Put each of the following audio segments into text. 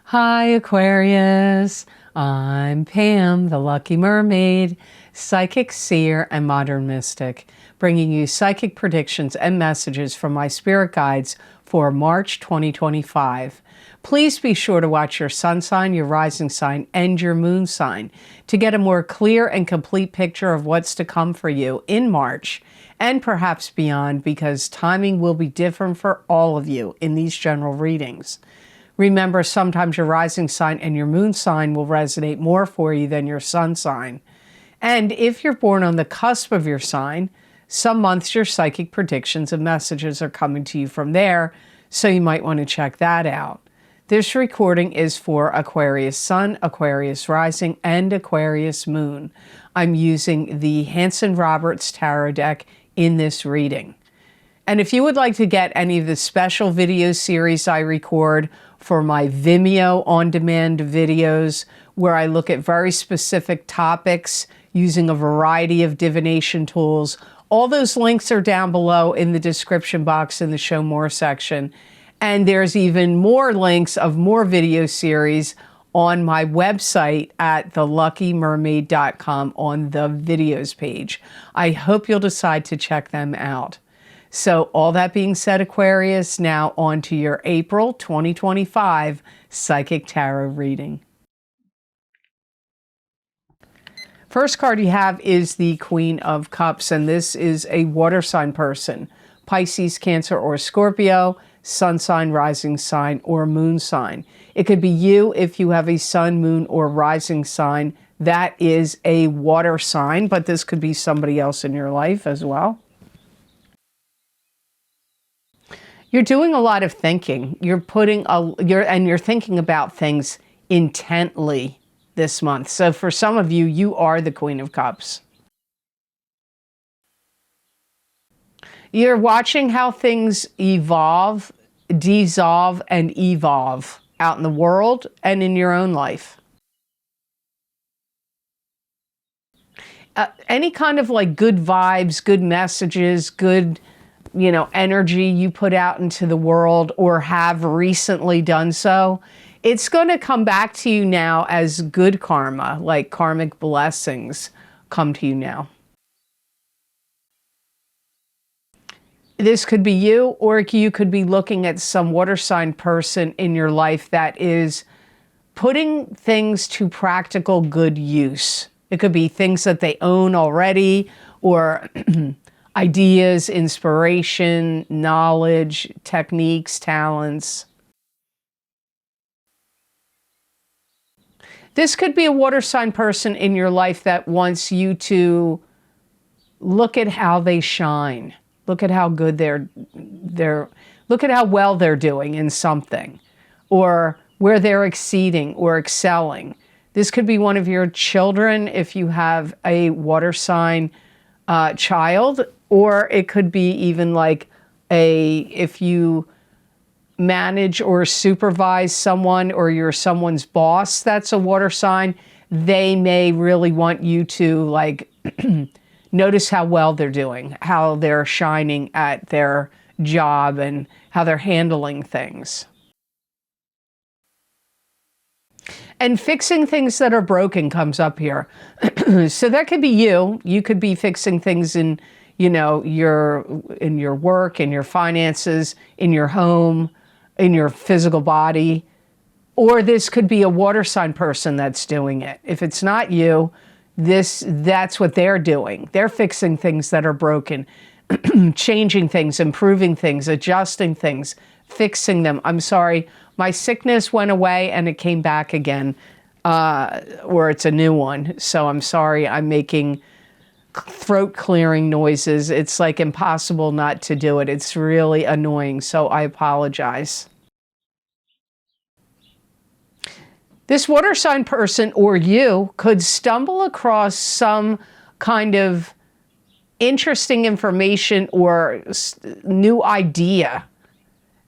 Hi Aquarius, I'm Pam, the Lucky Mermaid, psychic seer and modern mystic, bringing you psychic predictions and messages from my spirit guides for March 2025. Please be sure to watch your sun sign, your rising sign, and your moon sign to get a more clear and complete picture of what's to come for you in March and perhaps beyond, because timing will be different for all of you in these general readings. Remember, sometimes your rising sign and your moon sign will resonate more for you than your sun sign. And if you're born on the cusp of your sign, some months your psychic predictions and messages are coming to you from there, so you might want to check that out. This recording is for Aquarius Sun, Aquarius Rising, and Aquarius Moon. I'm using the Hanson-Roberts Tarot deck in this reading. And if you would like to get any of the special video series I record for my Vimeo on-demand videos, where I look at very specific topics using a variety of divination tools, all those links are down below in the description box in the Show More section. And there's even more links of more video series on my website at theluckymermaid.com on the videos page. I hope you'll decide to check them out. So all that being said, Aquarius, now on to your April 2025 Psychic Tarot reading. First card you have is the Queen of Cups, and this is a water sign person, Pisces, Cancer, or Scorpio, sun sign, rising sign, or moon sign. It could be you if you have a sun, moon, or rising sign that is a water sign, but this could be somebody else in your life as well. You're doing a lot of thinking. You're thinking about things intently this month. So for some of you, you are the Queen of Cups. You're watching how things evolve, dissolve, and evolve out in the world and in your own life. Any kind of like good vibes, good messages, good energy you put out into the world or have recently done so, it's going to come back to you now as good karma, like karmic blessings come to you now. This could be you, or you could be looking at some water sign person in your life that is putting things to practical good use. It could be things that they own already, or ideas, inspiration, knowledge, techniques, talents. This could be a water sign person in your life that wants you to look at how they shine. Look at how good look at how well they're doing in something, or where they're exceeding or excelling. This could be one of your children if you have a water sign child, or it could be even like if you manage or supervise someone, or you're someone's boss that's a water sign, they may really want you to like notice how well they're doing, how they're shining at their job, and how they're handling things. And fixing things that are broken comes up here. So that could be you. You could be fixing things in, your work, in your finances, in your home, in your physical body. Or this could be a water sign person that's doing it. If it's not you, that's what they're doing. They're fixing things that are broken, changing things, improving things, adjusting things, fixing them. I'm sorry, my sickness went away and it came back again, or it's a new one. So I'm sorry, I'm making throat clearing noises. It's like impossible not to do it. It's really annoying, so I apologize. This water sign person, or you, could stumble across some kind of interesting information or new idea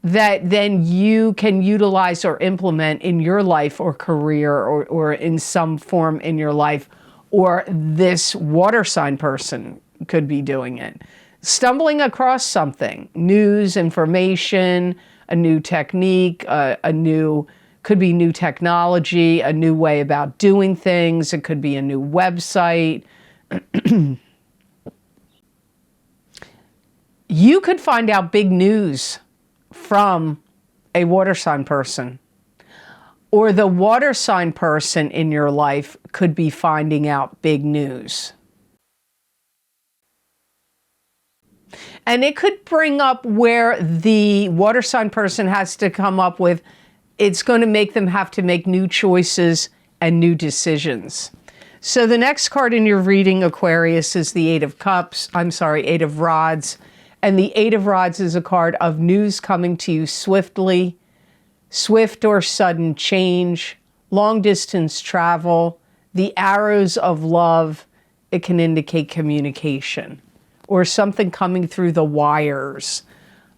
that then you can utilize or implement in your life or career, or in some form in your life, or this water sign person could be doing it. Stumbling across something, news, information, a new technique, a new Could be new technology, a new way about doing things. It could be a new website. You could find out big news from a water sign person. Or the water sign person in your life could be finding out big news. And it could bring up where the water sign person has to come up with, it's going to make them have to make new choices and new decisions. So the next card in your reading, Aquarius, is the Eight of Rods. And the Eight of Rods is a card of news coming to you swiftly, swift or sudden change, long distance travel, the arrows of love. It can indicate communication or something coming through the wires,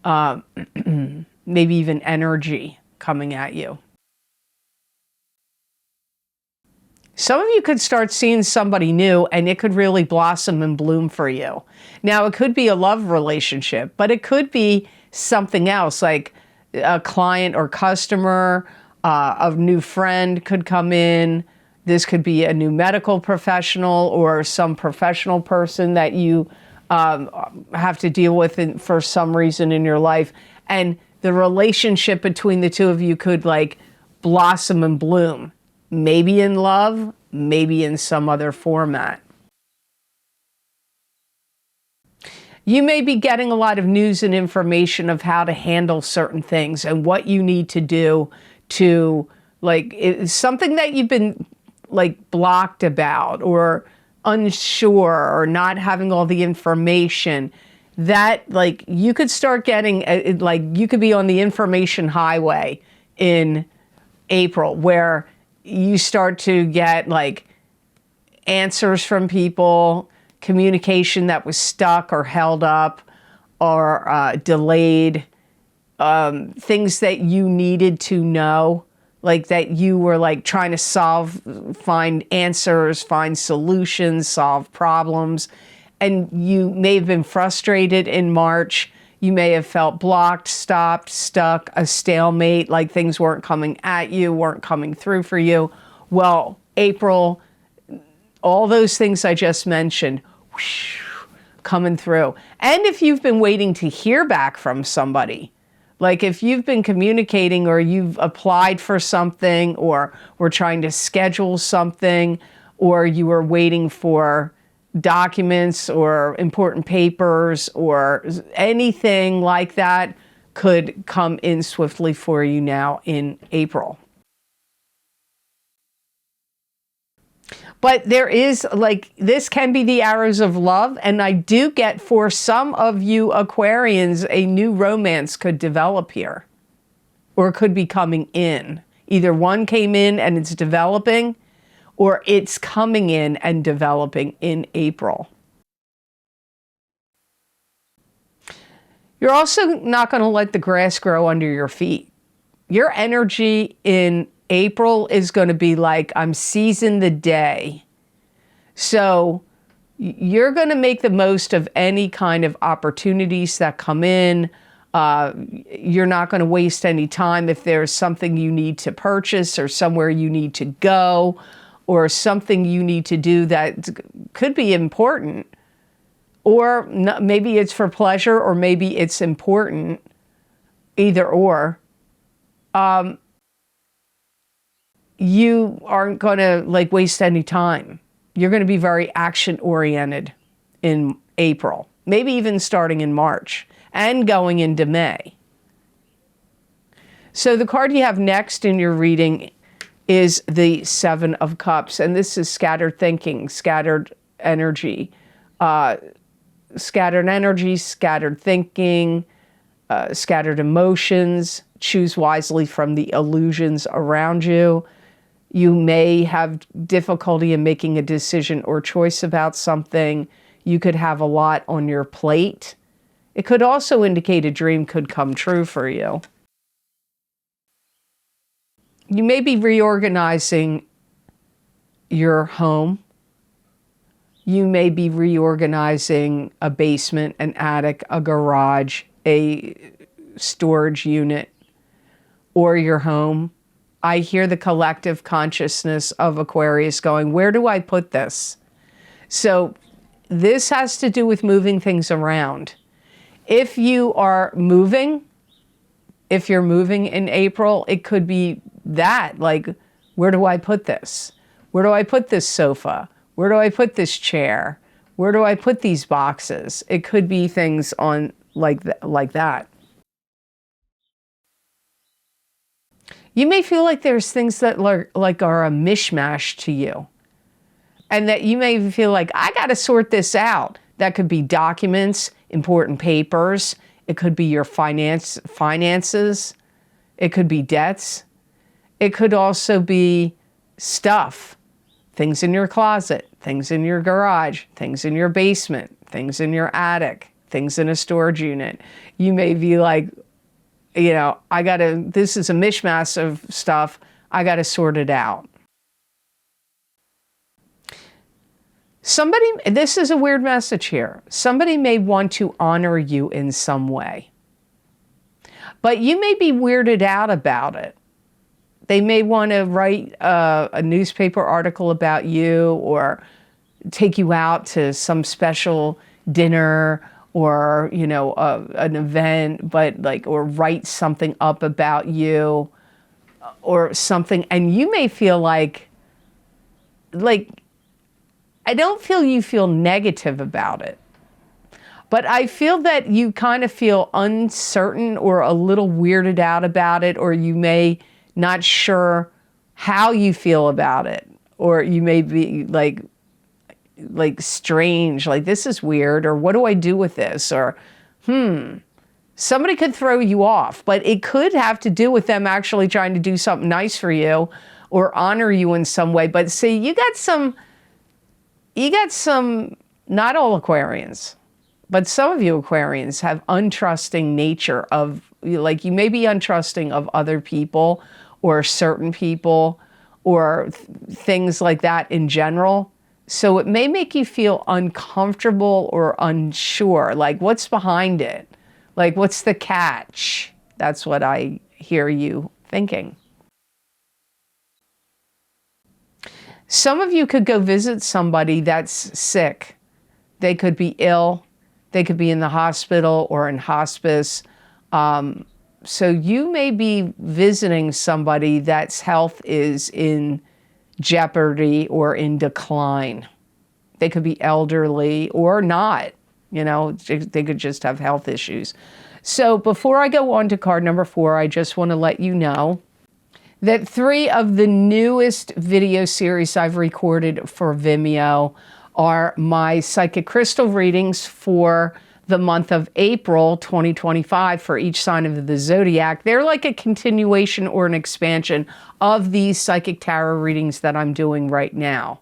maybe even energy coming at you. Some of you could start seeing somebody new and it could really blossom and bloom for you. Now, it could be a love relationship, but it could be something else, like a client or customer, a new friend could come in. This could be a new medical professional or some professional person that you have to deal with for some reason in your life. And the relationship between the two of you could like blossom and bloom. Maybe in love, maybe in some other format. You may be getting a lot of news and information of how to handle certain things and what you need to do to, like, it's something that you've been like blocked about or unsure or not having all the information, that like you could start getting, like you could be on the information highway in April where you start to get like answers from people, communication that was stuck or held up or delayed, things that you needed to know, like that you were like trying to find answers, find solutions, solve problems. And you may have been frustrated in March. You may have felt blocked, stopped, stuck, a stalemate, like things weren't coming at you, weren't coming through for you. Well, April, all those things I just mentioned, whoosh, coming through. And if you've been waiting to hear back from somebody, like if you've been communicating or you've applied for something or were trying to schedule something or you were waiting for documents or important papers or anything like that, could come in swiftly for you now in April. But there is, like, this can be the arrows of love, and I do get for some of you Aquarians, a new romance could develop here, or could be coming in. Either one came in and it's developing, or it's coming in and developing in April. You're also not going to let the grass grow under your feet. Your energy in April is going to be like, I'm seizing the day. So you're going to make the most of any kind of opportunities that come in. You're not going to waste any time if there's something you need to purchase or somewhere you need to go or something you need to do that could be important. Or maybe it's for pleasure or maybe it's important, either or. You aren't going to like waste any time. You're going to be very action oriented in April, maybe even starting in March and going into May. So the card you have next in your reading is the Seven of Cups, and this is scattered thinking, scattered energy, scattered thinking, scattered emotions. Choose wisely from the illusions around you. You may have difficulty in making a decision or choice about something. You could have a lot on your plate. It could also indicate a dream could come true for you. You may be reorganizing your home. You may be reorganizing a basement, an attic, a garage, a storage unit, or your home. I hear the collective consciousness of Aquarius going, where do I put this? So this has to do with moving things around. If you are moving, if you're moving in April, it could be that, like, where do I put this? Where do I put this sofa? Where do I put this chair? Where do I put these boxes? It could be things on like that. You may feel like there's things that are a mishmash to you. And that you may feel like, I got to sort this out. That could be documents, important papers. It could be your finances. It could be debts. It could also be stuff. Things in your closet, things in your garage, things in your basement, things in your attic, things in a storage unit. You may be like, you know, this is a mishmash of stuff. I got to sort it out. This is a weird message here. Somebody may want to honor you in some way, but you may be weirded out about it. They may want to write a newspaper article about you, or take you out to some special dinner, or, you know, an event, but or write something up about you or something. And you may feel like I don't feel you feel negative about it, but I feel that you kind of feel uncertain or a little weirded out about it, or you may not sure how you feel about it, or you may be like strange, like this is weird, or what do I do with this, or somebody could throw you off, but it could have to do with them actually trying to do something nice for you or honor you in some way. But see, you got some, not all Aquarians, but some of you Aquarians have untrusting nature of, like, you may be untrusting of other people or certain people or things like that in general. So it may make you feel uncomfortable or unsure, like what's behind it? Like, what's the catch? That's what I hear you thinking. Some of you could go visit somebody that's sick. They could be ill. They could be in the hospital or in hospice. So you may be visiting somebody that's health is in jeopardy or in decline. They could be elderly or not. You know, they could just have health issues. So before I go on to card number 4, I just want to let you know that 3 of the newest video series I've recorded for Vimeo are my psychic crystal readings for the month of April 2025 for each sign of the zodiac. They're like a continuation or an expansion of these psychic tarot readings that I'm doing right now.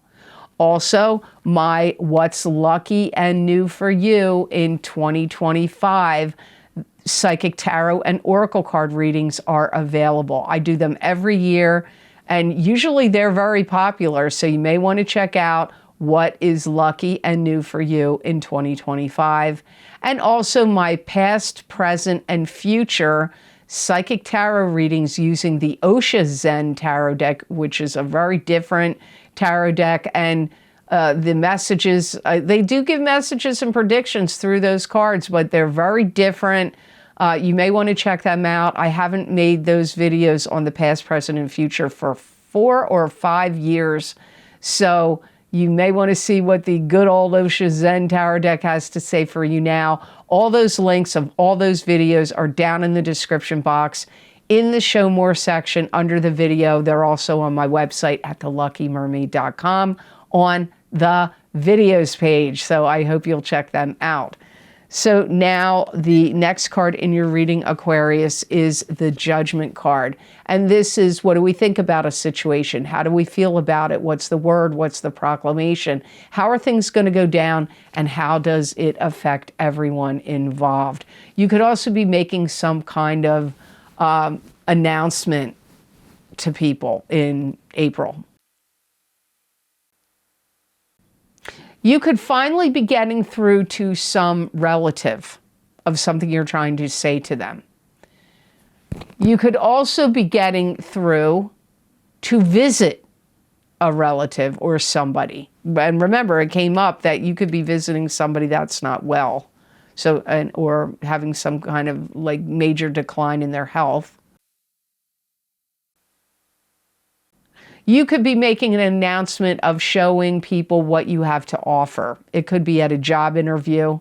Also, my What's Lucky and New for You in 2025 psychic tarot and oracle card readings are available. I do them every year, and usually they're very popular, so you may want to check out what is lucky and new for you in 2025. And also my past, present, and future psychic tarot readings using the Osha Zen tarot deck, which is a very different tarot deck. And the messages, they do give messages and predictions through those cards, but they're very different. You may want to check them out. I haven't made those videos on the past, present, and future for 4 or 5 years. So you may want to see what the good old Osha Zen Tarot deck has to say for you now. All those links of all those videos are down in the description box in the Show More section under the video. They're also on my website at theluckymermaid.com on the videos page. So I hope you'll check them out. So now the next card in your reading, Aquarius, is the Judgment card. And this is, what do we think about a situation? How do we feel about it? What's the word? What's the proclamation? How are things going to go down? And how does it affect everyone involved? You could also be making some kind of announcement to people in April. You could finally be getting through to some relative of something you're trying to say to them. You could also be getting through to visit a relative or somebody. And remember, it came up that you could be visiting somebody that's not well. So, or having some kind of like major decline in their health. You could be making an announcement of showing people what you have to offer. It could be at a job interview.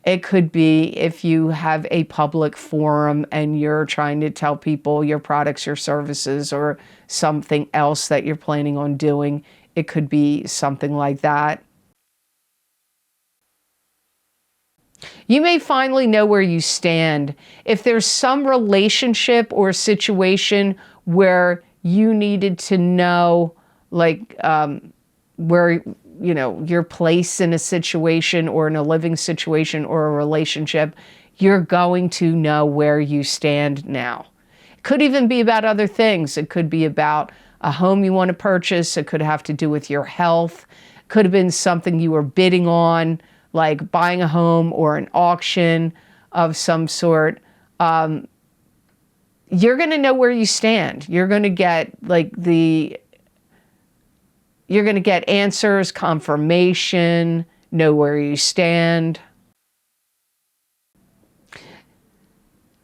It could be if you have a public forum and you're trying to tell people your products, your services, or something else that you're planning on doing. It could be something like that. You may finally know where you stand. If there's some relationship or situation where you needed to know, like, where, you know, your place in a situation or in a living situation or a relationship, you're going to know where you stand now. It could even be about other things. It could be about a home you want to purchase. It could have to do with your health. It could have been something you were bidding on, like buying a home or an auction of some sort. You're going to know where you stand. You're going to get you're going to get answers, confirmation, know where you stand.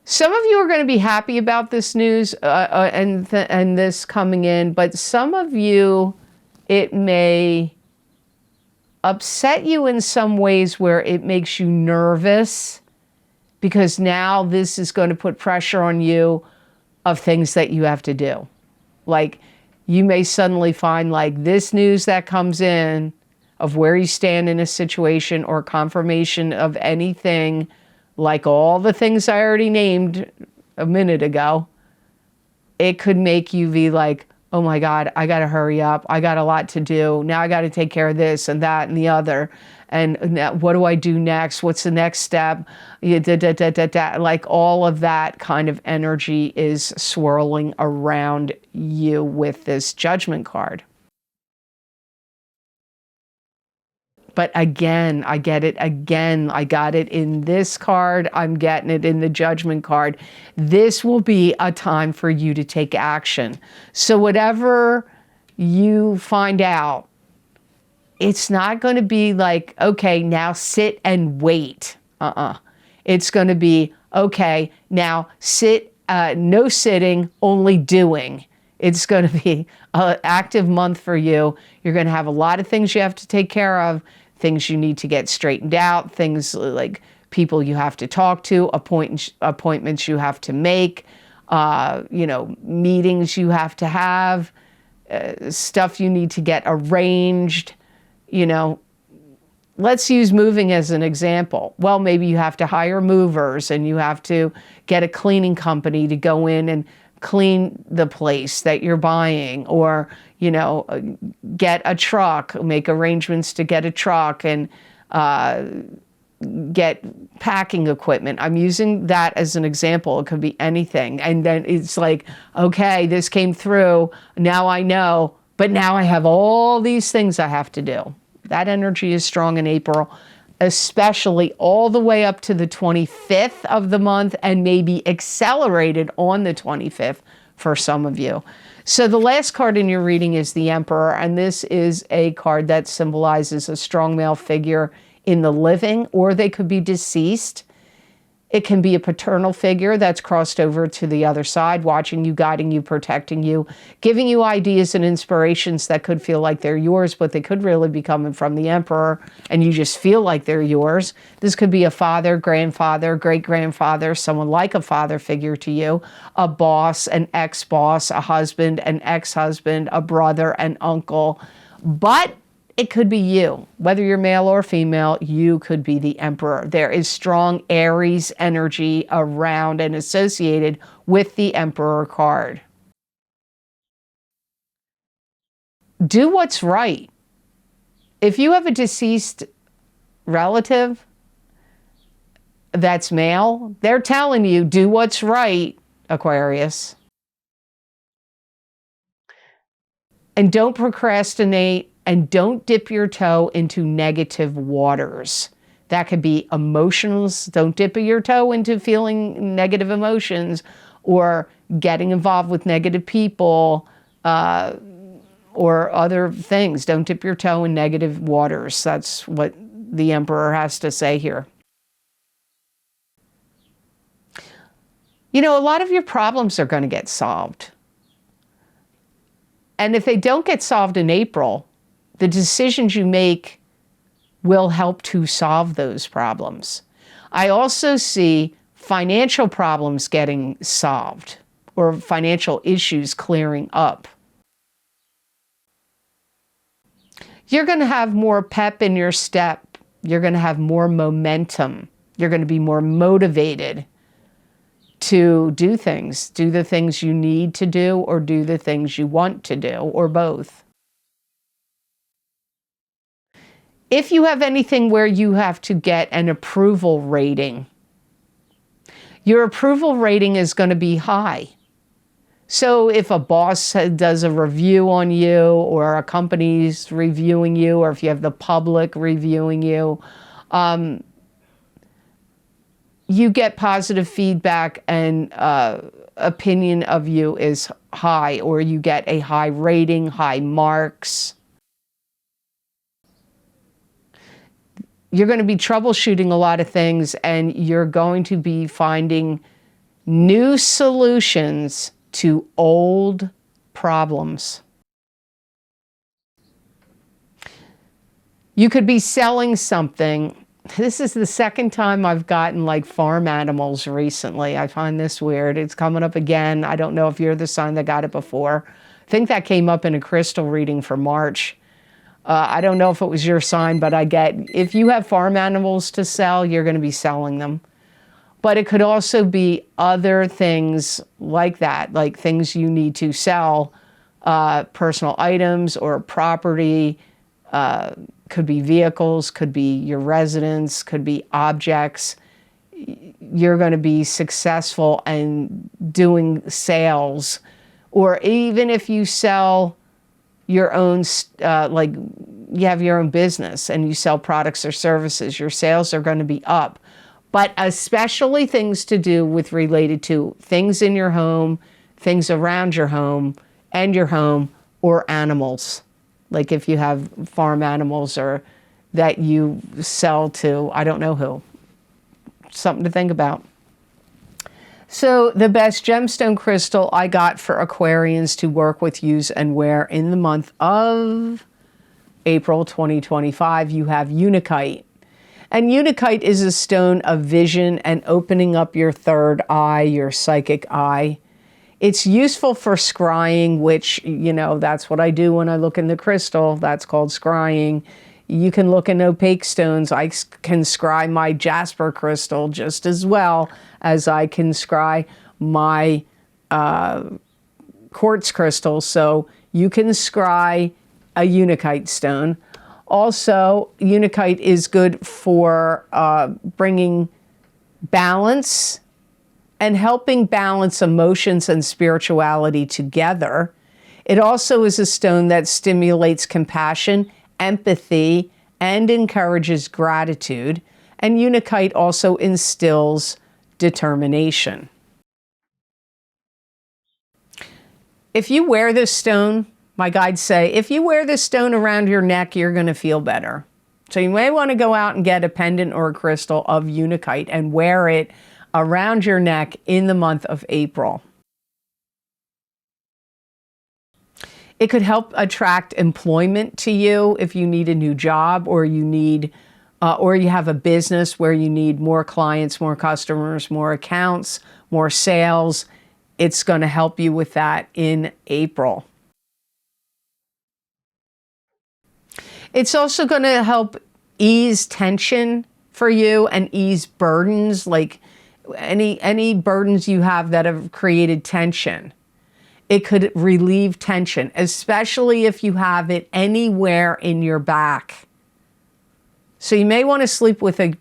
Some of you are going to be happy about this news and this coming in, but some of you, it may upset you in some ways where it makes you nervous, because now this is going to put pressure on you of things that you have to do. Like, you may suddenly find like this news that comes in of where you stand in a situation or confirmation of anything, like all the things I already named a minute ago. It could make you be like, oh my God, I got to hurry up. I got a lot to do. Now I got to take care of this and that and the other. And what do I do next? What's the next step? Like all of that kind of energy is swirling around you with this Judgment card. But again, I get it again. I got it in this card. I'm getting it in the Judgment card. This will be a time for you to take action. So whatever you find out, it's not going to be like, okay, now sit and wait. It's going to be, okay, now sit, no sitting, only doing. It's going to be an active month for you. You're going to have a lot of things you have to take care of, things you need to get straightened out, things like people you have to talk to, appointments you have to make, meetings you have to have, stuff you need to get arranged. Let's use moving as an example. Well, maybe you have to hire movers and you have to get a cleaning company to go in and clean the place that you're buying, or, get a truck, make arrangements to get a truck and get packing equipment. I'm using that as an example. It could be anything. And then it's like, okay, this came through. Now I know, but now I have all these things I have to do. That energy is strong in April, especially all the way up to the 25th of the month, and maybe accelerated on the 25th for some of you. So the last card in your reading is the Emperor, and this is a card that symbolizes a strong male figure in the living, or they could be deceased. It can be a paternal figure that's crossed over to the other side, watching you, guiding you, protecting you, giving you ideas and inspirations that could feel like they're yours, but they could really be coming from the Emperor, and you just feel like they're yours. This could be a father, grandfather, great-grandfather, someone like a father figure to you, a boss, an ex-boss, a husband, an ex-husband, a brother, an uncle. But it could be you. Whether you're male or female, you could be the Emperor. There is strong Aries energy around and associated with the Emperor card. Do what's right. If you have a deceased relative that's male, they're telling you, do what's right, Aquarius. And don't procrastinate. And don't dip your toe into negative waters. That could be emotions. Don't dip your toe into feeling negative emotions or getting involved with negative people. or other things. Don't dip your toe in negative waters. That's what the Emperor has to say here. You know, a lot of your problems are going to get solved. And if they don't get solved in April, the decisions you make will help to solve those problems. I also see financial problems getting solved or financial issues clearing up. You're going to have more pep in your step. You're going to have more momentum. You're going to be more motivated to do things. Do the things you need to do or do the things you want to do, or both. If you have anything where you have to get an approval rating, your approval rating is going to be high. So if a boss does a review on you, or a company's reviewing you, or if you have the public reviewing you, you get positive feedback and opinion of you is high, or you get a high rating, high marks. You're going to be troubleshooting a lot of things, and you're going to be finding new solutions to old problems. You could be selling something. This is the second time I've gotten like farm animals recently. I find this weird. It's coming up again. I don't know if you're the sign that got it before. I think that came up in a crystal reading for March. I don't know if it was your sign, but I get, if you have farm animals to sell, you're going to be selling them. But it could also be other things like that, like things you need to sell, personal items or property, could be vehicles, could be your residence, could be objects. You're going to be successful in doing sales. Or even if you sell your own, like you have your own business and you sell products or services, your sales are going to be up. But especially things to do with related to things in your home, things around your home and your home, or animals. Like if you have farm animals or that you sell to, I don't know who. Something to think about. So the best gemstone crystal I got for Aquarians to work with, use, and wear in the month of April 2025, you have Unakite. And Unakite is a stone of vision and opening up your third eye, your psychic eye. It's useful for scrying, which, you know, that's what I do when I look in the crystal. That's called scrying. You can look in opaque stones. I can scry my jasper crystal just as well as I can scry my quartz crystal. So you can scry a Unakite stone. Also, Unakite is good for bringing balance and helping balance emotions and spirituality together. It also is a stone that stimulates compassion, empathy, and encourages gratitude. And Unakite also instills determination. If you wear this stone, my guides say, if you wear this stone around your neck, you're going to feel better. So you may want to go out and get a pendant or a crystal of Unakite and wear it around your neck in the month of April. It could help attract employment to you if you need a new job, or you need, or you have a business where you need more clients, more customers, more accounts, more sales. It's going to help you with that in April. It's also going to help ease tension for you and ease burdens, like any burdens you have that have created tension. It could relieve tension, especially if you have it anywhere in your back. So you may want to sleep with a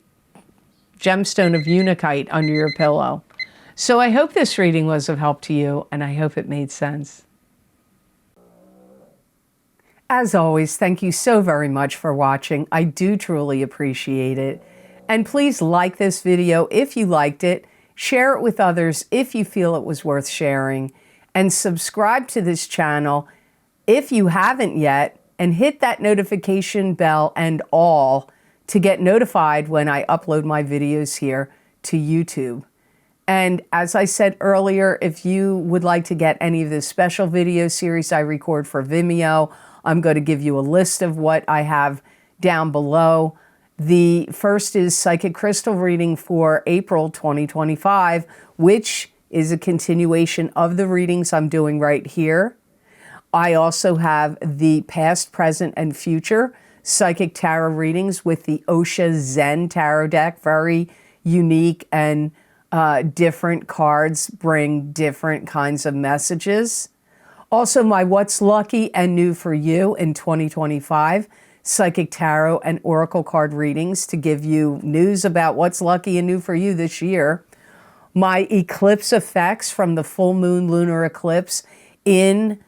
gemstone of Unakite under your pillow. So I hope this reading was of help to you, and I hope it made sense. As always, thank you so very much for watching. I do truly appreciate it. And please like this video if you liked it. Share it with others if you feel it was worth sharing. and subscribe to this channel if you haven't yet, and hit that notification bell and all to get notified when I upload my videos here to YouTube. And as I said earlier, if you would like to get any of the special video series I record for Vimeo, I'm going to give you a list of what I have down below. The first is Psychic Crystal Reading for April 2025, which is a continuation of the readings I'm doing right here. I also have the Past, Present, and Future Psychic Tarot readings with the Osha Zen Tarot deck. Very unique, and different cards bring different kinds of messages. Also, my What's Lucky and New for You in 2025 Psychic Tarot and Oracle card readings to give you news about what's lucky and new for you this year. My eclipse effects from the full moon lunar eclipse in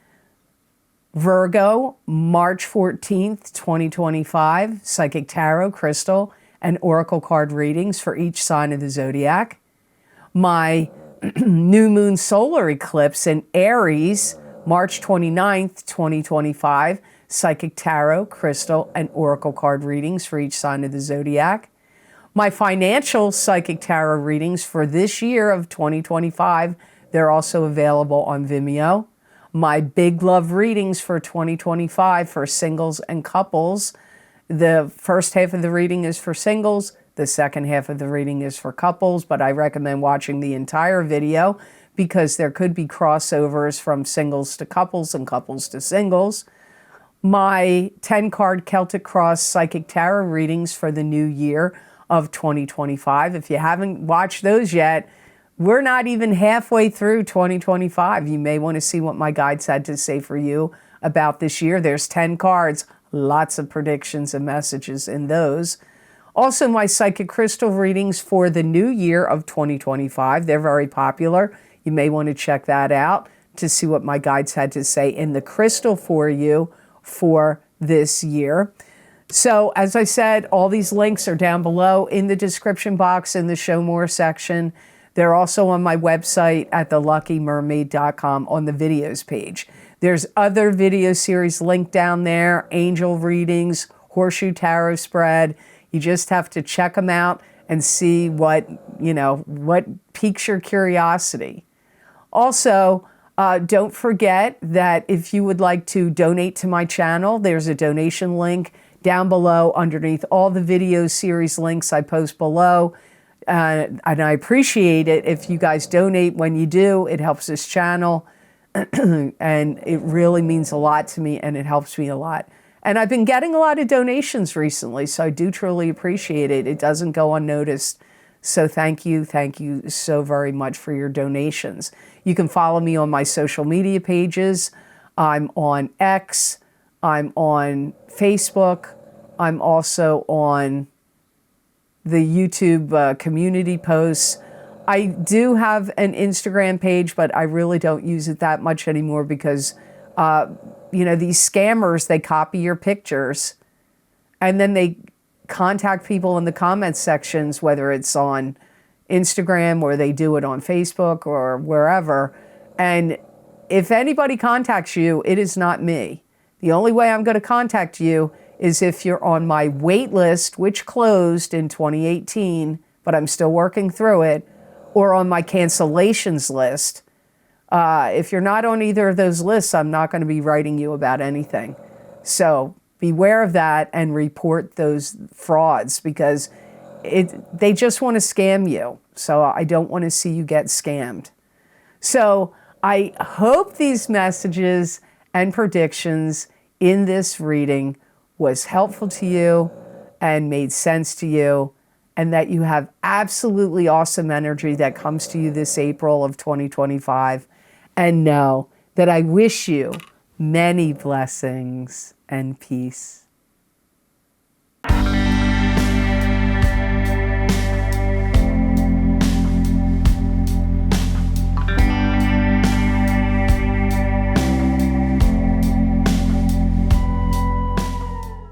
Virgo, March 14th, 2025, Psychic Tarot, Crystal, and Oracle card readings for each sign of the zodiac. My new moon solar eclipse in Aries, March 29th, 2025, Psychic Tarot, Crystal, and Oracle card readings for each sign of the zodiac. My financial Psychic Tarot readings for this year of 2025, they're also available on Vimeo. My Big Love readings for 2025 for singles and couples. The first half of the reading is for singles. The second half of the reading is for couples, but I recommend watching the entire video because there could be crossovers from singles to couples and couples to singles. My 10-card Celtic Cross Psychic Tarot readings for the new year of 2025. If you haven't watched those yet, we're not even halfway through 2025. You may want to see what my guides had to say for you about this year. There's 10 cards, lots of predictions and messages in those. Also, my Psychic Crystal readings for the new year of 2025. They're very popular. You may want to check that out to see what my guides had to say in the crystal for you for this year. So, as I said, all these links are down below in the description box in the Show More section. They're also on my website at theluckymermaid.com on the videos page. There's other video series linked down there, angel readings, Horseshoe Tarot spread. You just have to check them out and see what piques your curiosity. Also, don't forget that if you would like to donate to my channel, there's a donation link down below underneath all the video series links I post below. And I appreciate it if you guys donate. When you do, it helps this channel and it really means a lot to me, and it helps me a lot. And I've been getting a lot of donations recently, so I do truly appreciate it. It doesn't go unnoticed. So thank you so very much for your donations. You can follow me on my social media pages. I'm on X, I'm on Facebook, I'm also on the YouTube community posts. I do have an Instagram page, but I really don't use it that much anymore because, these scammers, they copy your pictures and then they contact people in the comments sections, whether it's on Instagram or they do it on Facebook or wherever. And if anybody contacts you, it is not me. The only way I'm going to contact you is if you're on my wait list, which closed in 2018, but I'm still working through it, or on my cancellations list. If you're not on either of those lists, I'm not going to be writing you about anything. So beware of that and report those frauds because they just want to scam you. So I don't want to see you get scammed. So I hope these messages and predictions in this reading was helpful to you and made sense to you, and that you have absolutely awesome energy that comes to you this April of 2025. And know that I wish you many blessings and peace.